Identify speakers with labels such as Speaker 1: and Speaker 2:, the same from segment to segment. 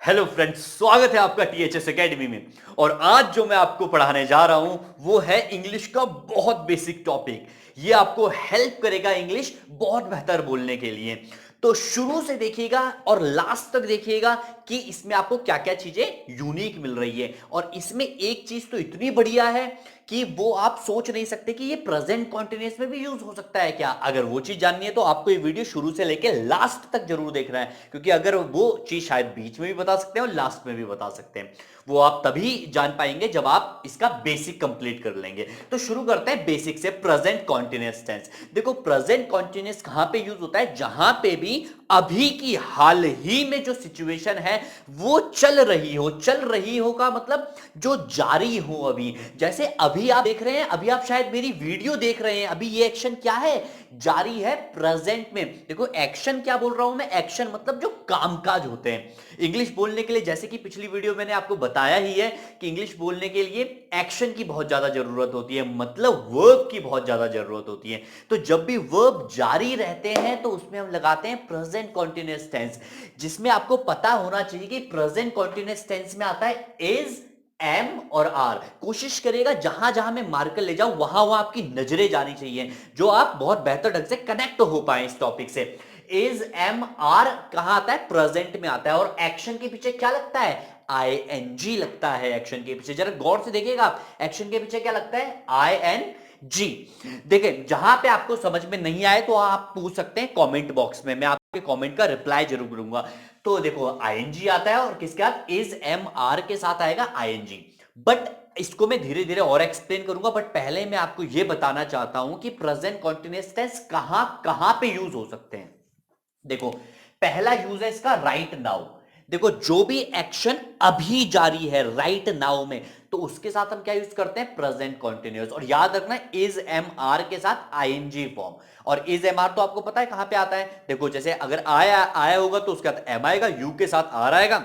Speaker 1: Hello friends, स्वागत है आपका टीएचएस एकेडमी में। और आज जो मैं आपको पढ़ाने जा रहा हूं वो है इंग्लिश का बहुत बेसिक टॉपिक। ये आपको हेल्प करेगा इंग्लिश बहुत बेहतर बोलने के लिए। तो शुरू से देखिएगा और लास्ट तक देखिएगा कि इसमें आपको क्या क्या चीजें यूनिक मिल रही है। और इसमें एक चीज तो इतनी बढ़िया है कि वो आप सोच नहीं सकते कि ये प्रेजेंट कॉन्टिन्यूअस में भी यूज हो सकता है क्या। अगर वो चीज जाननी है तो आपको ये वीडियो शुरू से लेके लास्ट तक जरूर देखना है, क्योंकि अगर वो चीज शायद बीच में भी बता सकते हैं और लास्ट में भी बता सकते हैं। वो आप तभी जान पाएंगे जब आप इसका बेसिक कंप्लीट कर लेंगे। तो शुरू करते हैं बेसिक से। Present continuous tense. देखो, प्रेजेंट कॉन्टिन्यूअस कहां पे यूज होता है? जहां पे भी अभी की हाल ही में जो सिचुएशन है वो चल रही हो। चल रही हो का मतलब जो जारी हो अभी। जैसे अभी आप देख रहे हैं, अभी आप शायद मेरी वीडियो देख रहे हैं, अभी ये एक्शन क्या है? जारी है प्रेजेंट में। देखो, एक्शन क्या बोल रहा हूं मैं? एक्शन मतलब जो कामकाज होते हैं इंग्लिश बोलने के लिए। जैसे कि पिछली वीडियो मैंने आपको बताया ही है कि इंग्लिश बोलने के लिए एक्शन की बहुत ज्यादा जरूरत होती है, मतलब वर्ब की बहुत ज्यादा जरूरत होती है। तो जब भी वर्ब जारी रहते हैं तो उसमें हम लगाते हैं प्रेजेंट कॉन्टिन्यूअस टेंस, जिसमें आपको पता होना चाहिए कि प्रेजेंट कॉन्टिन्यूअस टेंस में आता है इज, एम और आर। कोशिश करिएगा जहां जहां मैं मार्कर ले जाऊं वहां वहां आपकी नजरें जानी चाहिए, जो आप बहुत बेहतर ढंग से कनेक्ट हो पाए इस टॉपिक से। इज, एम, आर कहां आता है? प्रेजेंट में आता है। और एक्शन के पीछे क्या लगता है? आई एन जी लगता है एक्शन के पीछे। जरा गौर से देखिएगा आप, एक्शन के पीछे क्या लगता है? I N G. देखिए, जहां पे आपको समझ में नहीं आए तो आप पूछ सकते हैं कमेंट बॉक्स में, मैं आपके कमेंट का रिप्लाई जरूर करूंगा। तो देखो, आईएनजी आता है और किसके साथ? इज, एम, आर के साथ आएगा आईएनजी। बट इसको मैं धीरे धीरे और एक्सप्लेन करूंगा, बट पहले मैं आपको यह बताना चाहता हूं कि प्रेजेंट कॉन्टिन्यूअस टेंस कहां कहां पे यूज हो सकते हैं। देखो, पहला यूज है इसका राइट नाउ। देखो, जो भी एक्शन अभी जारी है राइट नाउ में, तो उसके साथ हम क्या यूज करते हैं? Present continuous. और याद रखना, इज, एम, आर के साथ आईएनजी फॉर्म। और इज, एम, आर तो आपको पता है कहां पे आता है। देखो, जैसे अगर आया आया होगा तो उसके साथ एम आएगा, यू के साथ आर आएगा,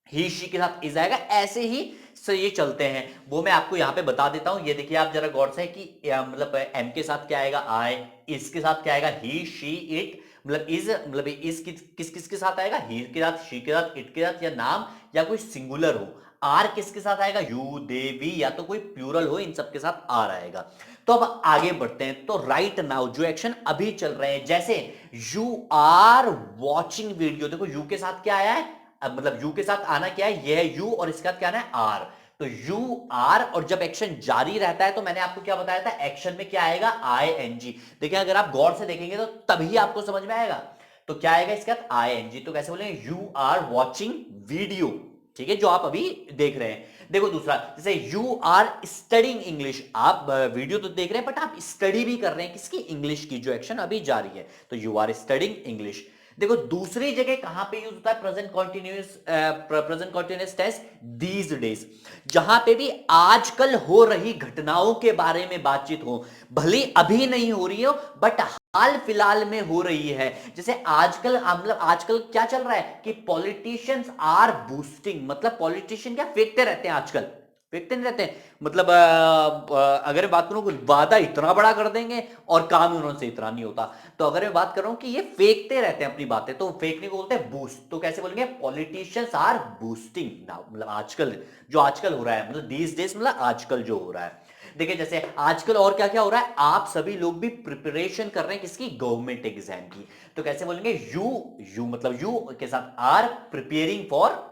Speaker 1: ही शी के साथ इज आएगा, ऐसे ही से ये चलते हैं। वो मैं आपको यहां पे बता देता हूं। ये देखिए आप जरा गौर से कि मतलब एम के साथ क्या आएगा? आई। इसके साथ क्या आएगा? ही, शी, इट। मतलब इज, मतलब इस किस किस के साथ आएगा? ही के साथ, शी के साथ, इट के साथ, या नाम या कोई सिंगुलर हो। आर किसके साथ आएगा? यू, दे, वी, या तो कोई प्लूरल हो, इन सब के साथ आर आएगा। तो अब आगे बढ़ते हैं। तो राइट नाउ जो एक्शन अभी चल रहे हैं, जैसे यू आर वॉचिंग वीडियो। देखो, यू के साथ क्या आया है? अब मतलब यू के साथ आना क्या है? ये है यू, और इसके साथ क्या आना है? आर। तो यू आर, और जब एक्शन जारी रहता है तो मैंने आपको क्या बताया था? एक्शन में क्या आएगा? I N G. देखिए, अगर आप गौर से देखेंगे तो तभी आपको समझ में आएगा। तो क्या आएगा इसके साथ? I N G. तो कैसे बोलेंगे? यू आर वॉचिंग वीडियो, ठीक है, जो आप अभी देख रहे हैं। देखो दूसरा, जैसे यू आर स्टडिंग इंग्लिश। आप वीडियो तो देख रहे हैं बट आप स्टडी भी कर रहे हैं किसकी? इंग्लिश की, जो एक्शन अभी जारी है। तो यू आर स्टडिंग इंग्लिश। देखो, दूसरी जगह कहां पे यूज होता है present continuous tense? These days. जहां पे भी आजकल हो रही घटनाओं के बारे में बातचीत हो, भले अभी नहीं हो रही हो बट हाल फिलहाल में हो रही है। जैसे आजकल, मतलब आजकल क्या चल रहा है कि पॉलिटिशियंस आर बूस्टिंग। मतलब पॉलिटिशियन क्या फेंकते रहते हैं आजकल? फेंकते नहीं रहते हैं। मतलब अगर मैं बात करूं, वादा इतना बड़ा कर देंगे और काम उन्होंने इतना नहीं होता। तो अगर मैं बात कर रहा हूं कि ये फेंकते रहते हैं अपनी बातें, तो फेंकने को बोलते हैं बूस्ट। तो कैसे बोलेंगे? Politicians are boosting now. मतलब आजकल, जो आजकल हो रहा है, मतलब दीस डेज मतलब आजकल जो हो रहा है। देखिए, जैसे आजकल और क्या क्या हो रहा है, आप सभी लोग भी प्रिपरेशन कर रहे हैं किसकी? गवर्नमेंट एग्जाम की। तो कैसे बोलेंगे? यू, यू मतलब यू के साथ are preparing for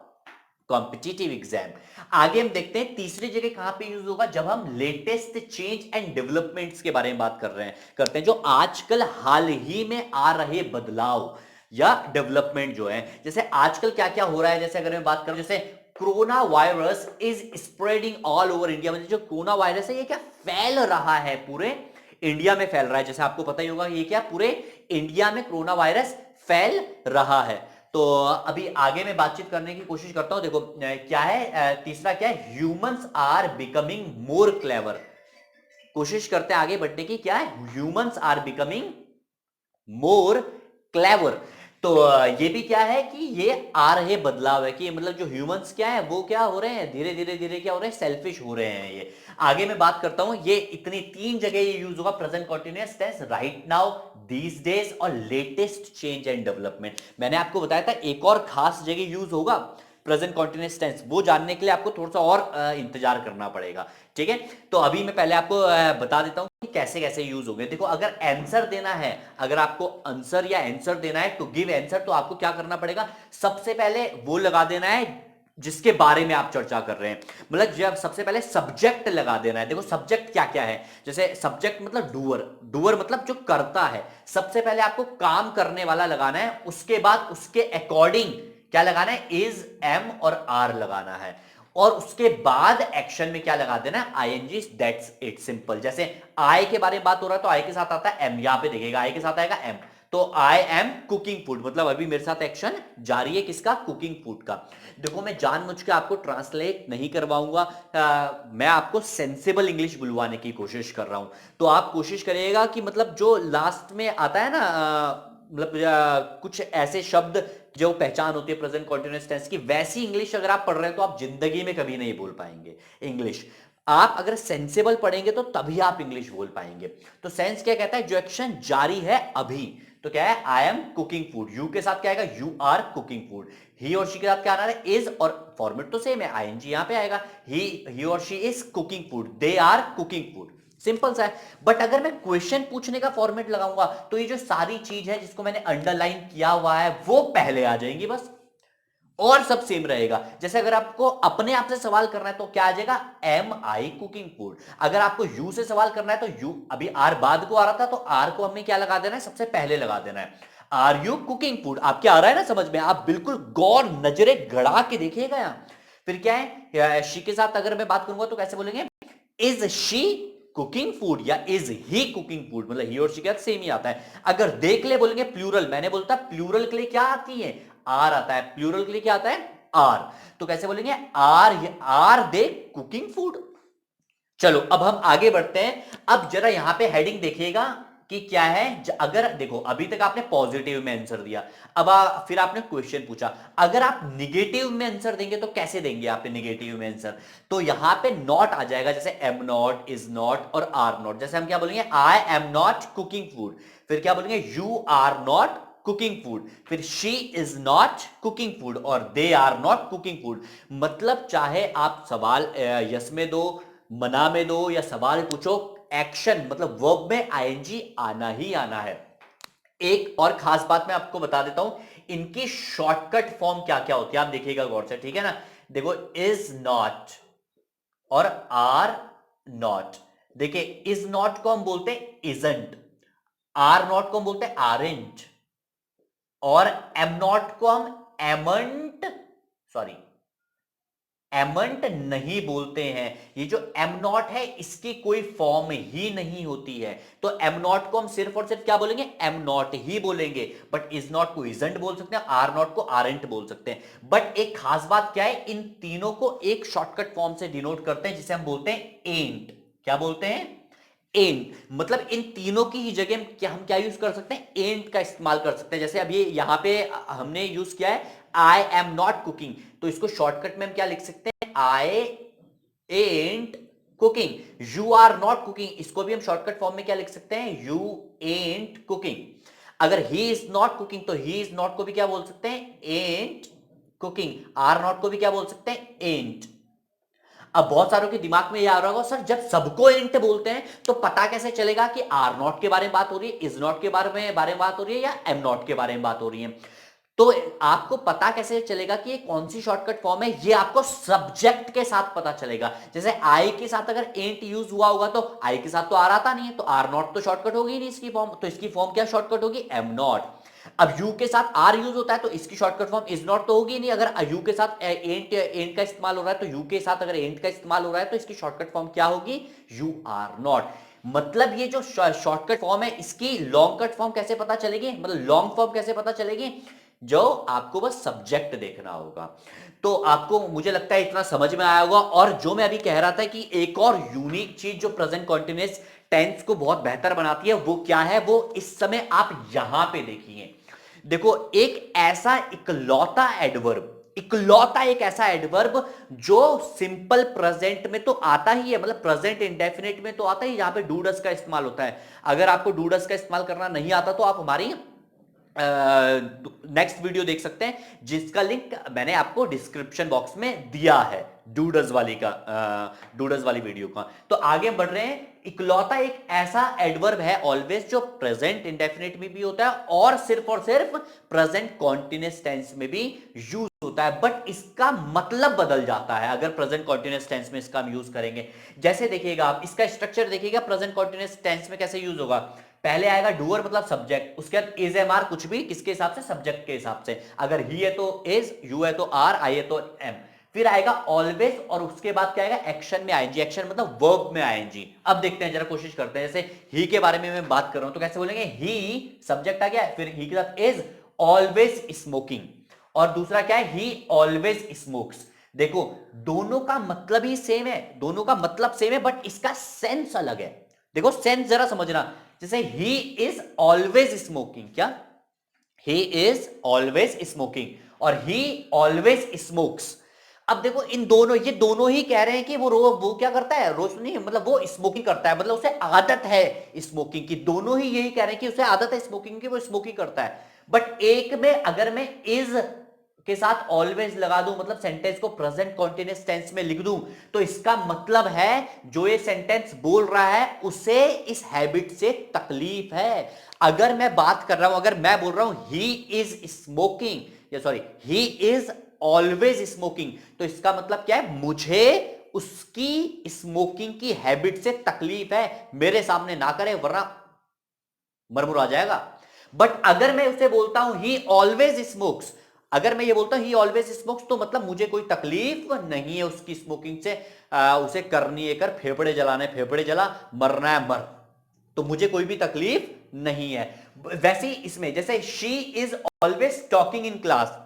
Speaker 1: competitive exam. आगे हम देखते हैं तीसरी जगह कहां पे यूज होगा, जब हम लेटेस्ट चेंज एंड डेवलपमेंट्स के बारे में बात कर रहे हैं, करते हैं, जो आजकल हाल ही में आ रहे बदलाव या डेवलपमेंट जो है। जैसे आजकल क्या क्या हो रहा है, जैसे अगर मैं बात करूं, जैसे corona virus is spreading all over India. मतलब जो कोरोना वायरस है ये क्या फैल रहा है? पूरे इंडिया में फैल रहा है। जैसे आपको पता ही होगा ये क्या पूरे इंडिया में कोरोना वायरस फैल रहा है। तो अभी आगे मैं बातचीत करने की कोशिश करता हूं। देखो क्या है, तीसरा क्या है? Humans are becoming more clever. कोशिश करते हैं आगे बढ़ने की। क्या है? Humans are becoming more clever. तो ये भी क्या है कि ये आ रहे बदलाव है कि मतलब जो ह्यूमंस क्या है वो क्या हो रहे हैं, धीरे धीरे धीरे क्या हो रहे हैं? सेल्फिश हो रहे हैं ये। आगे मैं बात करता हूं, ये इतनी तीन जगह ये यूज होगा present continuous tense, right now, these days और लेटेस्ट चेंज एंड डेवलपमेंट। मैंने आपको बताया था एक और खास जगह यूज होगा, प्रेजेंट कॉन्टिन्यूअस टेंस, वो जानने के लिए आपको थोड़ा सा और इंतजार करना पड़ेगा। ठीक है, तो अभी मैं पहले आपको बता देता हूं कि कैसे कैसे यूज होंगे। देखो, अगर आंसर देना है, अगर आपको आंसर या आंसर देना है टू गिव आंसर, तो आपको क्या करना पड़ेगा, सबसे पहले वो लगा देना है जिसके बारे में आप चर्चा कर रहे हैं। मतलब जब सबसे पहले सब्जेक्ट लगा देना है। देखो सब्जेक्ट क्या क्या है, जैसे सब्जेक्ट मतलब डूअर, डूअर मतलब जो करता है। सबसे पहले आपको काम करने वाला लगाना है, उसके बाद उसके अकॉर्डिंग क्या लगाना है, इज, एम और आर लगाना है, और उसके बाद एक्शन में क्या लगा देना है, आईएनजी, दैट्स इट, सिंपल। जैसे आई के बारे में बात हो रहा है तो आई के साथ आता है एम, यहां पे देखिएगा आई के साथ आएगा एम, तो आई एम कुकिंग फूड, मतलब अभी मेरे साथ एक्शन जारी है किसका, कुकिंग फूड का। देखो मैं जानबूझ के आपको ट्रांसलेट नहीं करवाऊंगा, मैं आपको सेंसिबल इंग्लिश बुलवाने की कोशिश कर रहा हूं। तो आप कोशिश करिएगा कि मतलब जो लास्ट में आता है ना, मतलब कुछ ऐसे शब्द जो पहचान होती है प्रेजेंट कॉन्टिन्यूअस टेंस की, वैसी इंग्लिश अगर आप पढ़ रहे हैं तो आप जिंदगी में कभी नहीं बोल पाएंगे इंग्लिश। आप अगर सेंसेबल पढ़ेंगे तो तभी आप इंग्लिश बोल पाएंगे। तो सेंस क्या कहता है, जो एक्शन जारी है अभी, तो क्या है, I am cooking food, you के साथ क्या आएगा, यू आर कुकिंग फूड, ही और शी के साथ क्या आना है, इज, और फॉर्मेट तो सेम है, आईएनजी यहां पे आएगा, ही और she is cooking food, they are cooking food, simple सा है। बट अगर मैं क्वेश्चन पूछने का फॉर्मेट लगाऊंगा तो ये जो सारी चीज है जिसको मैंने अंडरलाइन किया हुआ है वो पहले आ जाएंगी बस, और सब सेम रहेगा। जैसे अगर आपको अपने आप से सवाल करना है तो क्या आ जाएगा, एम आई कुकिंग फूड। अगर आपको यू से सवाल करना है तो यू, अभी आर बाद को आ रहा था तो आर को हमें क्या लगा देना है, सबसे पहले लगा देना है, आर यू कुकिंग फूड। आपके आ रहा है ना समझ में, आप बिल्कुल गौर नजरे गड़ा के देखिएगा यहां। फिर क्या है, शी के साथ अगर मैं बात करूंगा तो कैसे बोलेंगे, इज शी कुकिंग फूड या इज ही कुकिंग फूड, मतलब ही और शी का सेम ही आता है। अगर देख ले बोलेंगे प्लूरल, मैंने बोलता प्लूरल के लिए क्या आती है, आर आता है, प्लूरल के लिए क्या आता है, आर। तो कैसे बोलेंगे, आर दे कुकिंग फूड। चलो अब हम आगे बढ़ते हैं। अब जरा यहां पे हेडिंग देखिएगा कि क्या है। अगर देखो अभी तक आपने पॉजिटिव में आंसर दिया, अब फिर आपने क्वेश्चन पूछा, अगर आप निगेटिव में आंसर देंगे तो कैसे देंगे आप निगेटिव में आंसर, तो यहां पे नॉट आ जाएगा, जैसे एम नॉट, इज नॉट और आर नॉट। जैसे हम क्या बोलेंगे, I am not cooking food, फिर क्या बोलेंगे, you are not cooking food, फिर she is not cooking food, और they are not cooking food. मतलब चाहे आप सवाल यस में दो, मना में दो, या सवाल पूछो, एक्शन मतलब वर्ब में आईएनजी आना ही आना है। एक और खास बात मैं आपको बता देता हूं, इनकी शॉर्टकट फॉर्म क्या क्या होती है, आप देखिएगा गौर से, ठीक है ना। देखो इज नॉट और आर नॉट, देखिए इज नॉट को हम बोलते हैं इजंट, आर नॉट को हम बोलते हैं आरेंट, और एम नॉट को हम एमंट, सॉरी एमंट नहीं बोलते हैं। ये जो एम नॉट है इसकी कोई फॉर्म ही नहीं होती है, तो एम नॉट को हम सिर्फ और सिर्फ क्या बोलेंगे, एम नॉट ही बोलेंगे। बट इज नॉट को इजंट बोल सकते हैं, आर नॉट को आरंट बोल सकते हैं। बट एक खास बात क्या है, इन तीनों को एक शॉर्टकट फॉर्म से डिनोट करते हैं जिसे हम बोलते हैं एंट। क्या बोलते हैं, एंट। मतलब इन तीनों की ही जगह क्या हम क्या यूज कर सकते हैं, एंट का इस्तेमाल कर सकते हैं। जैसे अभी यहां पे हमने यूज किया है आई एम नॉट कुकिंग, तो इसको शॉर्टकट में हम क्या लिख सकते हैं, I ain't cooking. You are not cooking, इसको भी हम शॉर्टकट फॉर्म में क्या लिख सकते हैं, यू एंट कुकिंग। अगर ही इज नॉट कुकिंग तो ही इज नॉट को भी क्या बोल सकते हैं, एंट कुकिंग। आर नॉट को भी क्या बोल सकते हैं, एंट। अब बहुत सारों के दिमाग में ये आ रहा होगा, सर जब सबको इंट बोलते हैं तो पता कैसे चलेगा कि आर नॉट के बारे में बात हो रही है, इज नॉट के बारे में बात हो रही है, या एम नॉट के बारे में बात हो रही है। तो आपको पता कैसे चलेगा कि ये कौन सी शॉर्टकट फॉर्म है, ये आपको सब्जेक्ट के साथ पता चलेगा। जैसे आई के साथ अगर एंट यूज हुआ होगा तो आई के साथ तो आर आता नहीं है, तो आर नॉट तो शॉर्टकट होगी नहीं इसकी फॉर्म, तो इसकी फॉर्म क्या शॉर्टकट होगी, एम नॉट। अब यू के साथ आर यूज होता है तो इसकी शॉर्टकट फॉर्म इज नॉट तो होगी नहीं। अगर यू के साथ एंट का इस्तेमाल हो रहा है तो यू के साथ अगर एंट का इस्तेमाल हो रहा है तो इसकी शॉर्टकट फॉर्म क्या होगी, यू आर नॉट। मतलब ये जो शॉर्टकट फॉर्म है इसकी लॉन्ग कट फॉर्म कैसे पता चलेगी, मतलब लॉन्ग फॉर्म कैसे पता चलेगी, जो आपको बस सब्जेक्ट देखना होगा। तो आपको मुझे लगता है इतना समझ में आया होगा। और जो मैं अभी कह रहा था कि एक और यूनिक चीज जो प्रेजेंट कॉन्टिन्यूअस टेंस को बहुत बेहतर बनाती है वो क्या है, वो इस समय आप यहां पे देखिए। देखो एक ऐसा इकलौता एडवर्ब, इकलौता एक ऐसा एडवर्ब जो सिंपल प्रेजेंट में तो आता ही है, मतलब प्रेजेंट इंडेफिनिट में तो आता ही, जहां पे डू डस का इस्तेमाल होता है। अगर आपको डू डस का इस्तेमाल करना नहीं आता तो आप हमारी नेक्स्ट वीडियो देख सकते हैं जिसका लिंक मैंने आपको डिस्क्रिप्शन बॉक्स में दिया है, डूडस वाली का, डूडस वाली वीडियो का। तो आगे बढ़ रहे हैं। इकलौता एक ऐसा एडवर्ब है ऑलवेज जो प्रेजेंट इंडेफिनिट में भी होता है और सिर्फ प्रेजेंट कॉन्टिन्यूअस टेंस में भी यूज होता है, बट इसका मतलब बदल जाता है अगर प्रेजेंट कॉन्टिन्यूअस टेंस में इसका हम यूज करेंगे। जैसे देखिएगा आप इसका स्ट्रक्चर देखिएगा, प्रेजेंट कॉन्टिन्यूअस टेंस में कैसे यूज होगा। पहले आएगा डूअर मतलब सब्जेक्ट, उसके बाद इज एम आर कुछ भी किसके हिसाब से, सब्जेक्ट के हिसाब से। अगर ही है तो इज, यू है तो आर, आई है तो एम। फिर आएगा ऑलवेज और उसके बाद क्या आएगा, एक्शन में आईएनजी। एक्शन मतलब वर्ब में आईएनजी। अब देखते हैं, जरा कोशिश करते हैं। जैसे ही के बारे में मैं बात कर रहा हूं तो कैसे बोलेंगे, ही सब्जेक्ट आ गया, फिर ही के साथ इज ऑलवेज स्मोकिंग, और दूसरा क्या है, ही ऑलवेज स्मोक्स। देखो दोनों का मतलब ही सेम है, दोनों का मतलब सेम है, बट इसका सेंस अलग है। देखो सेंस जरा समझना। जैसे ही इज ऑलवेज स्मोकिंग, क्या, ही इज ऑलवेज स्मोकिंग, और ही ऑलवेज स्मोक्स। अब देखो इन दोनों, ये दोनों ही कह रहे हैं कि वो क्या करता है, रोज नहीं, मतलब वो स्मोकिंग करता है, मतलब उसे आदत है स्मोकिंग की। दोनों ही यही कह रहे हैं कि उसे आदत है स्मोकिंग की, वो स्मोकिंग करता है। बट एक में अगर मैं इज के साथ ऑलवेज लगा दूं, मतलब सेंटेंस को प्रेजेंट कॉन्टिन्यूअस टेंस में लिख दूं, तो इसका मतलब है जो ये सेंटेंस बोल रहा है उसे इस हैबिट से तकलीफ है। अगर मैं बात कर रहा हूं, अगर मैं बोल रहा हूं ही इज स्मोकिंग, या sorry he is always smoking, तो इसका मतलब क्या है, मुझे उसकी स्मोकिंग की हैबिट से तकलीफ है, मेरे सामने ना करे वरना मरमुर आ जाएगा। बट अगर मैं उसे बोलता हूं ही ऑलवेज स्मोक्स, अगर मैं ये बोलता हूं ही ऑलवेज स्मोक्स, तो मतलब मुझे कोई तकलीफ नहीं है उसकी स्मोकिंग से, उसे करनी है कर, फेफड़े जलाने फेफड़े जला, मरना है मर, तो मुझे कोई भी तकलीफ नहीं है। वैसे ही इसमें जैसे she is always talking in class,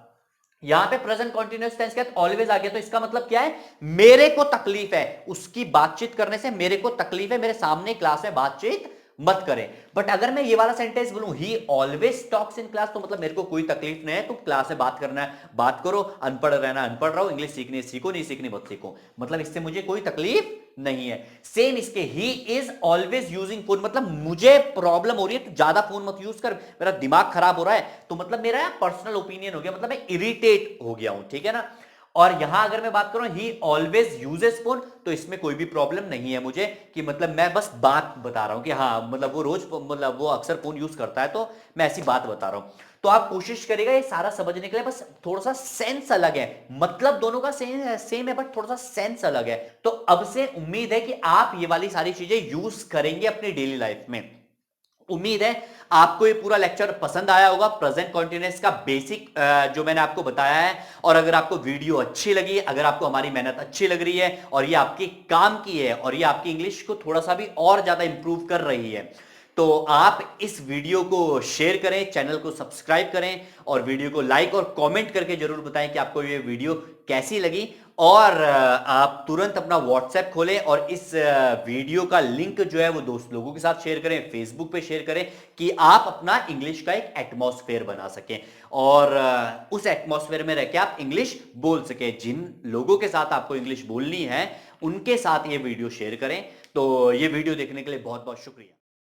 Speaker 1: यहां पे प्रेजेंट कॉन्टिन्यूअस टेंस के साथ ऑलवेज आ गया, तो इसका मतलब क्या है, मेरे को तकलीफ है उसकी बातचीत करने से, मेरे को तकलीफ है, मेरे सामने क्लास में बातचीत मत करें। बट अगर मैं ये वाला सेंटेंस बोलूं ही ऑलवेज टॉक्स इन क्लास, तो मतलब मेरे को कोई तकलीफ नहीं है, तुम क्लास में बात करना है बात करो, अनपढ़ रहना अनपढ़ रहो, इंग्लिश सीखनी सीखो, नहीं सीखनी मत सीखो, मतलब इससे मुझे कोई तकलीफ नहीं है। सेम इसके he is always using phone, मतलब मुझे प्रॉब्लम हो रही है तो ज्यादा फोन मत यूज कर, मेरा दिमाग खराब हो रहा है, तो मतलब मेरा पर्सनल ओपिनियन हो गया, मतलब मैं इरिटेट हो गया हूं, ठीक है ना। और यहां अगर मैं बात करूं ही ऑलवेज यूजेस फोन, तो इसमें कोई भी प्रॉब्लम नहीं है मुझे, कि मतलब मैं बस बात बता रहा हूं कि हाँ मतलब वो रोज, मतलब वो अक्सर फोन यूज करता है, तो मैं ऐसी बात बता रहा हूं। तो आप कोशिश करिएगा ये सारा समझने के लिए, बस थोड़ा सा सेंस अलग है, मतलब दोनों का सेम है बट थोड़ा सा सेंस अलग है। तो अब से उम्मीद है कि आप ये वाली सारी चीजें यूज करेंगे अपनी डेली लाइफ में। उम्मीद है आपको ये पूरा लेक्चर पसंद आया होगा, प्रेजेंट कॉन्टिन्यूअस का बेसिक जो मैंने आपको बताया है। और अगर आपको वीडियो अच्छी लगी, अगर आपको हमारी मेहनत अच्छी लग रही है और ये आपके काम की है और ये आपकी इंग्लिश को थोड़ा सा भी और ज्यादा इंप्रूव कर रही है, तो आप इस वीडियो को शेयर करें, चैनल को सब्सक्राइब करें और वीडियो को लाइक और कमेंट करके जरूर बताएं कि आपको ये वीडियो कैसी लगी। और आप तुरंत अपना व्हाट्सएप खोलें और इस वीडियो का लिंक जो है वो दोस्त लोगों के साथ शेयर करें, फेसबुक पे शेयर करें, कि आप अपना इंग्लिश का एक एटमॉस्फेयर बना सकें और उस एटमॉस्फेयर में रह के आप इंग्लिश बोल सकें। जिन लोगों के साथ आपको इंग्लिश बोलनी है उनके साथ ये वीडियो शेयर करें। तो ये वीडियो देखने के लिए बहुत बहुत शुक्रिया।